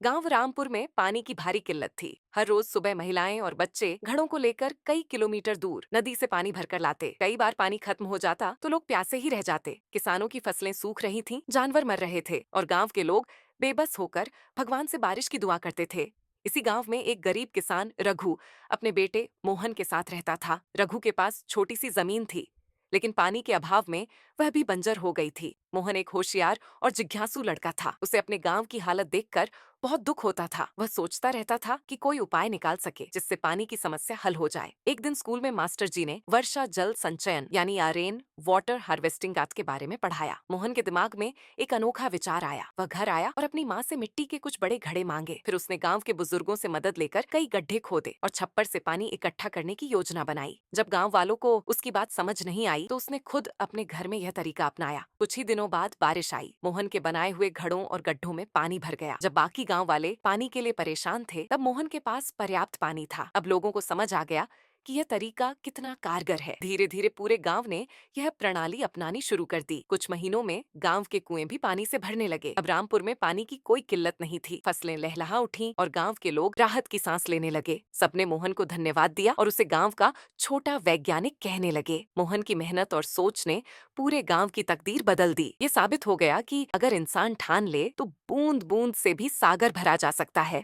गांव रामपुर में पानी की भारी किल्लत थी। हर रोज सुबह महिलाएं और बच्चे घड़ों को लेकर कई किलोमीटर दूर नदी से पानी भरकर लाते। कई बार पानी खत्म हो जाता तो लोग प्यासे ही रह जाते। किसानों की फसलें सूख रही थीं, जानवर मर रहे थे और गांव के लोग बेबस होकर भगवान से बारिश की दुआ करते थे। इसी गांव में एक गरीब किसान रघु अपने बेटे मोहन के साथ रहता था। रघु के पास छोटी सी जमीन थी, लेकिन पानी के अभाव में वह भी बंजर हो गई थी। मोहन एक होशियार और जिज्ञासु लड़का था। उसे अपने गांव की हालत देखकर बहुत दुख होता था। वह सोचता रहता था कि कोई उपाय निकाल सके जिससे पानी की समस्या हल हो जाए। एक दिन स्कूल में मास्टर जी ने वर्षा जल संचयन यानी रेन वाटर हार्वेस्टिंग के बारे में पढ़ाया। मोहन के दिमाग में एक अनोखा विचार आया। वह घर आया और अपनी माँ से मिट्टी के कुछ बड़े घड़े मांगे। फिर उसने गांव के बुजुर्गों से मदद लेकर कई गड्ढे खोदे और छप्पर से पानी इकट्ठा करने की योजना बनाई। जब गांव वालों को उसकी बात समझ नहीं आई तो उसने खुद अपने घर में यह तरीका अपनाया। कुछ ही दिनों बाद बारिश आई। मोहन के बनाए हुए घड़ों और गड्ढों में पानी भर गया। जब बाकी गांव वाले पानी के लिए परेशान थे, तब मोहन के पास पर्याप्त पानी था। अब लोगों को समझ आ गया कि यह तरीका कितना कारगर है। धीरे धीरे पूरे गांव ने यह प्रणाली अपनानी शुरू कर दी। कुछ महीनों में गांव के कुएं भी पानी से भरने लगे। अब रामपुर में पानी की कोई किल्लत नहीं थी। फसलें लहलहा उठी और गांव के लोग राहत की सांस लेने लगे। सबने मोहन को धन्यवाद दिया और उसे गांव का छोटा वैज्ञानिक कहने लगे। मोहन की मेहनत और सोच ने पूरे गांव की तकदीर बदल दी। ये साबित हो गया कि अगर इंसान ठान ले तो बूंद बूंद से भी सागर भरा जा सकता है।